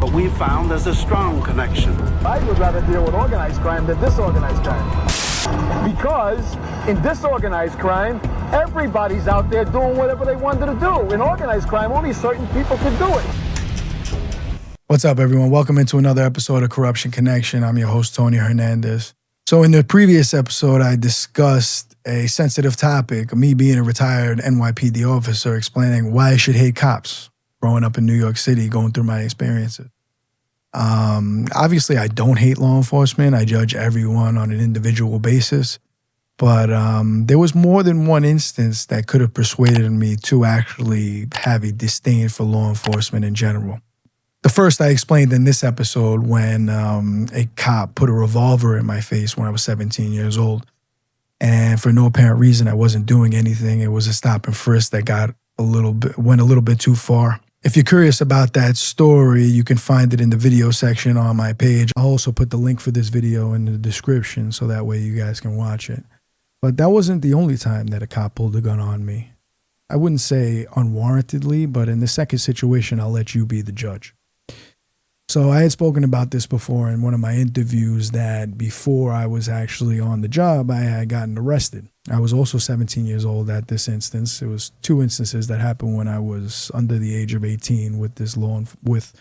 but we found there's a strong connection. I would rather deal with organized crime than disorganized crime. Because in disorganized crime, everybody's out there doing whatever they wanted to do. In organized crime, only certain people can do it. What's up, everyone? Welcome into another episode of Corruption Connection. I'm your host, Tony Hernandez. So in the previous episode, I discussed a sensitive topic, me being a retired NYPD officer, explaining why I should hate cops growing up in New York City, going through my experiences. Obviously, I don't hate law enforcement. I judge everyone on an individual basis. But there was more than one instance that could have persuaded me to actually have a disdain for law enforcement in general. The first I explained in this episode when a cop put a revolver in my face when I was 17 years old. And for no apparent reason, I wasn't doing anything. It was a stop and frisk that went a little bit too far. If you're curious about that story, you can find it in the video section on my page. I'll also put the link for this video in the description so that way you guys can watch it. But that wasn't the only time that a cop pulled a gun on me. I wouldn't say unwarrantedly, but in the second situation, I'll let you be the judge. So I had spoken about this before in one of my interviews that before I was actually on the job, I had gotten arrested. I was also 17 years old at this instance. It was two instances that happened when I was under the age of 18 with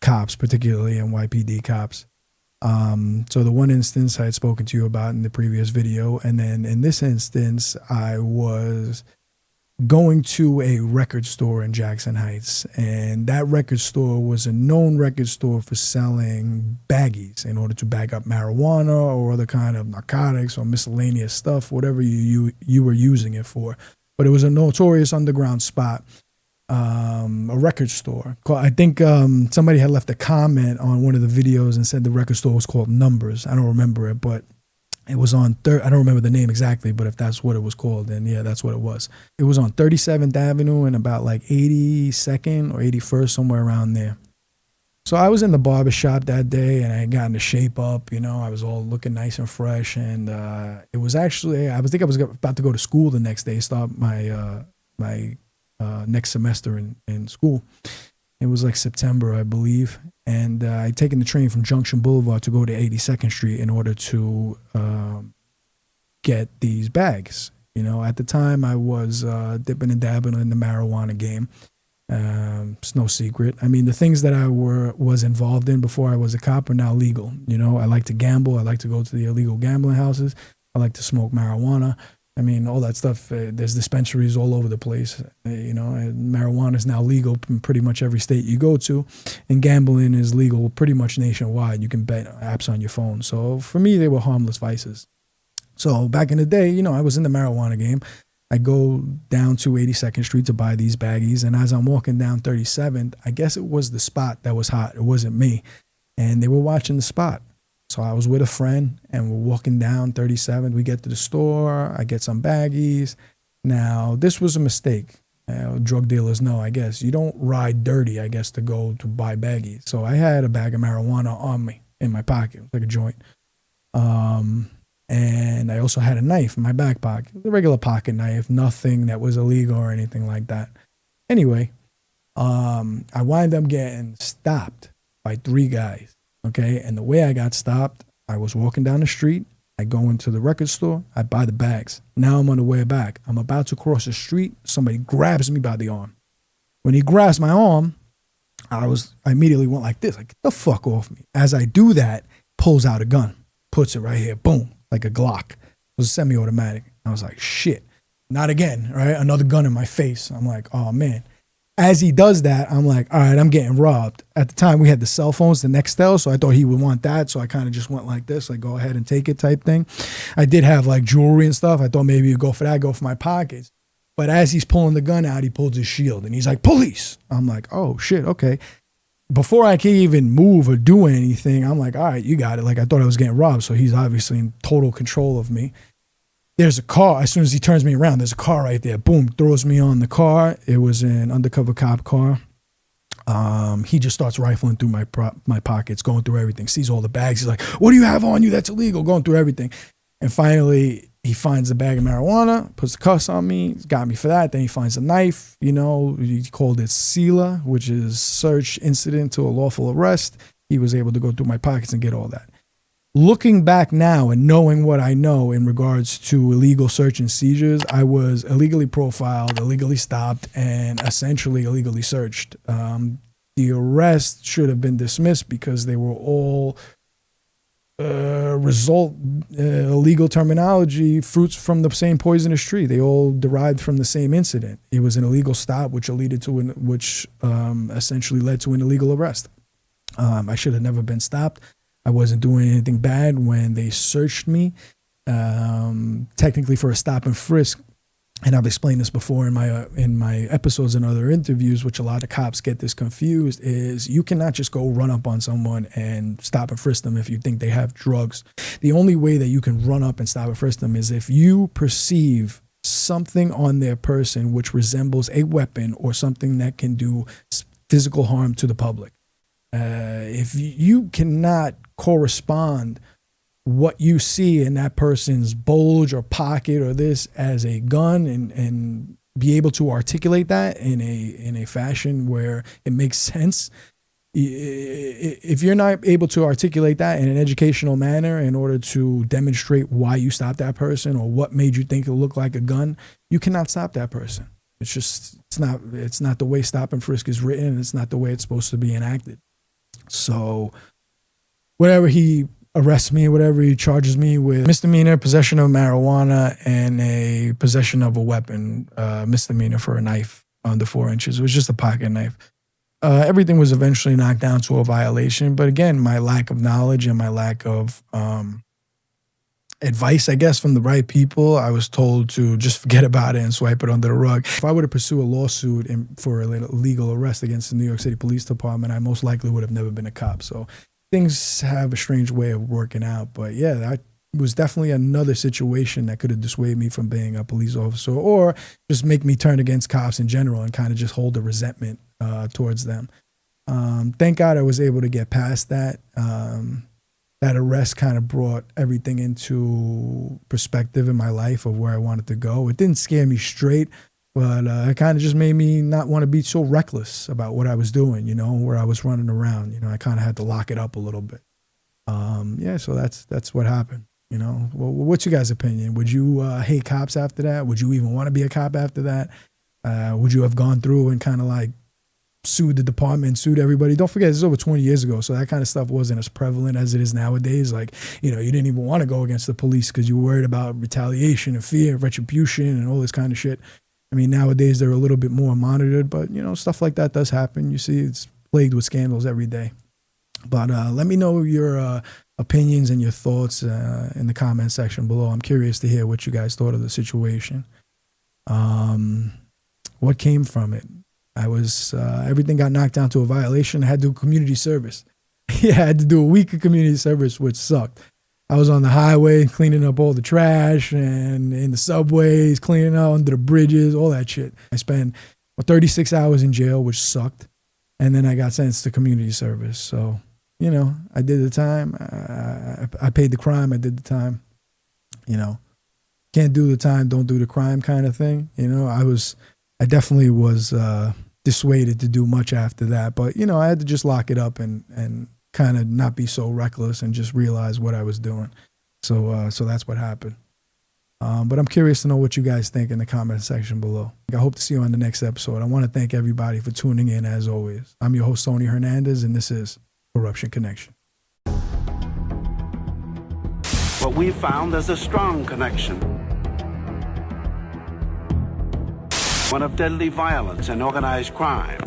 cops, particularly NYPD cops. So the one instance I had spoken to you about in the previous video, and then in this instance, I was going to a record store in Jackson Heights, and that record store was a known record store for selling baggies in order to bag up marijuana or other kind of narcotics or miscellaneous stuff, whatever you were using it for. But it was a notorious underground spot, a record store. I think somebody had left a comment on one of the videos and said the record store was called Numbers. I don't remember it, but it was on I don't remember the name exactly, but if that's what it was called, then yeah, that's what it was. It was on 37th Avenue and about like 82nd or 81st, somewhere around there. So I was in the barbershop that day and I had gotten the shape up, you know, I was all looking nice and fresh. And it was actually, I was about to go to school the next day, start my next semester in school. It was like September, I believe. And I'd taken the train from Junction Boulevard to go to 82nd Street in order to get these bags. You know, at the time I was dipping and dabbing in the marijuana game. It's no secret. I mean, the things that I was involved in before I was a cop are now legal. You know, I like to gamble. I like to go to the illegal gambling houses. I like to smoke marijuana. I mean, all that stuff, there's dispensaries all over the place, you know, and marijuana is now legal in pretty much every state you go to, and gambling is legal pretty much nationwide. You can bet apps on your phone. So for me, they were harmless vices. So back in the day, you know, I was in the marijuana game. I go down to 82nd Street to buy these baggies, and as I'm walking down 37th, I guess it was the spot that was hot. It wasn't me, and they were watching the spot. So I was with a friend and we're walking down 37th. We get to the store. I get some baggies. Now, this was a mistake. Drug dealers know, I guess. You don't ride dirty, I guess, to go to buy baggies. So I had a bag of marijuana on me in my pocket, like a joint. And I also had a knife in my back pocket, a regular pocket knife, nothing that was illegal or anything like that. Anyway, I wind up getting stopped by 3 guys. Okay, and the way I got stopped, I was walking down the street, I go into the record store, I buy the bags. Now I'm on the way back. I'm about to cross the street, somebody grabs me by the arm. When he grabs my arm, I immediately went like this, like, get the fuck off me. As I do that, pulls out a gun, puts it right here, boom, like a Glock. It was semi-automatic. I was like, shit, not again, right? Another gun in my face. I'm like, oh man. As he does that, I'm like, all right, I'm getting robbed. At the time, we had the cell phones, the Nextel, so I thought he would want that. So I kind of just went like this, like, go ahead and take it type thing. I did have like jewelry and stuff. I thought maybe he'd go for that, go for my pockets. But as he's pulling the gun out, he pulls his shield and he's like, police. I'm like, oh shit, okay. Before I can even move or do anything, I'm like, all right, you got it. Like, I thought I was getting robbed. So he's obviously in total control of me. There's a car. As soon as he turns me around, there's a car right there. Boom, throws me on the car. It was an undercover cop car. He just starts rifling through my pockets, going through everything, sees all the bags. He's like, what do you have on you that's illegal? Going through everything. And finally, He finds a bag of marijuana, puts the cuffs on me, got me for that. Then he finds a knife, you know, he called it SELA, which is Search Incident to a Lawful Arrest. He was able to go through my pockets and get all that. Looking back now and knowing what I know in regards to illegal search and seizures, I was illegally profiled, illegally stopped, and essentially illegally searched. The arrest should have been dismissed because they were all illegal terminology, fruits from the same poisonous tree. They all derived from the same incident. It was an illegal stop, which essentially led to an illegal arrest. I should have never been stopped. I wasn't doing anything bad when they searched me, technically for a stop and frisk. And I've explained this before in my episodes and other interviews, which a lot of cops get this confused, is you cannot just go run up on someone and stop and frisk them if you think they have drugs. The only way that you can run up and stop and frisk them is if you perceive something on their person which resembles a weapon or something that can do physical harm to the public. If you cannot correspond what you see in that person's bulge or pocket or this as a gun and be able to articulate that in a fashion where it makes sense. If you're not able to articulate that in an educational manner in order to demonstrate why you stopped that person or what made you think it looked like a gun, you cannot stop that person. It's not the way stop and frisk is written, and it's not the way it's supposed to be enacted. So whatever he arrests me, whatever he charges me with, misdemeanor, possession of marijuana, and a possession of a weapon, misdemeanor for a knife under 4 inches. It was just a pocket knife. Everything was eventually knocked down to a violation. But again, my lack of knowledge and my lack of advice, I guess, from the right people, I was told to just forget about it and swipe it under the rug. If I were to pursue a lawsuit for a legal arrest against the New York City Police Department, I most likely would have never been a cop. So things have a strange way of working out. But yeah, that was definitely another situation that could have dissuaded me from being a police officer or just make me turn against cops in general and kind of just hold a resentment towards them. Thank God I was able to get past that. That arrest kind of brought everything into perspective in my life of where I wanted to go. It didn't scare me straight, but it kind of just made me not want to be so reckless about what I was doing, you know, where I was running around. You know, I kind of had to lock it up a little bit. Yeah, so that's what happened, you know. Well, what's your guys' opinion? Would you hate cops after that? Would you even want to be a cop after that? Would you have gone through and kind of like sued the department, sued everybody? Don't forget, this is over 20 years ago, so that kind of stuff wasn't as prevalent as it is nowadays. Like, you know, you didn't even want to go against the police because you were worried about retaliation and fear, retribution, and all this kind of shit. I mean, nowadays they're a little bit more monitored, but, you know, stuff like that does happen. You see, it's plagued with scandals every day. But let me know your opinions and your thoughts in the comment section below. I'm curious to hear what you guys thought of the situation. What came from it? Everything got knocked down to a violation. I had to do community service. Yeah, I had to do a week of community service, which sucked. I was on the highway cleaning up all the trash and in the subways, cleaning out under the bridges, all that shit. I spent 36 hours in jail, which sucked. And then I got sentenced to community service. So, you know, I did the time. I paid the crime. I did the time. You know, can't do the time, don't do the crime kind of thing. You know, I definitely was dissuaded to do much after that. But, you know, I had to just lock it up and kind of not be so reckless and just realize what I was doing. So that's what happened. But I'm curious to know what you guys think in the comment section below. I hope to see you on the next episode. I want to thank everybody for tuning in as always. I'm your host, Tony Hernandez, and this is Corruption Connection. What we found is a strong connection. One of deadly violence and organized crime.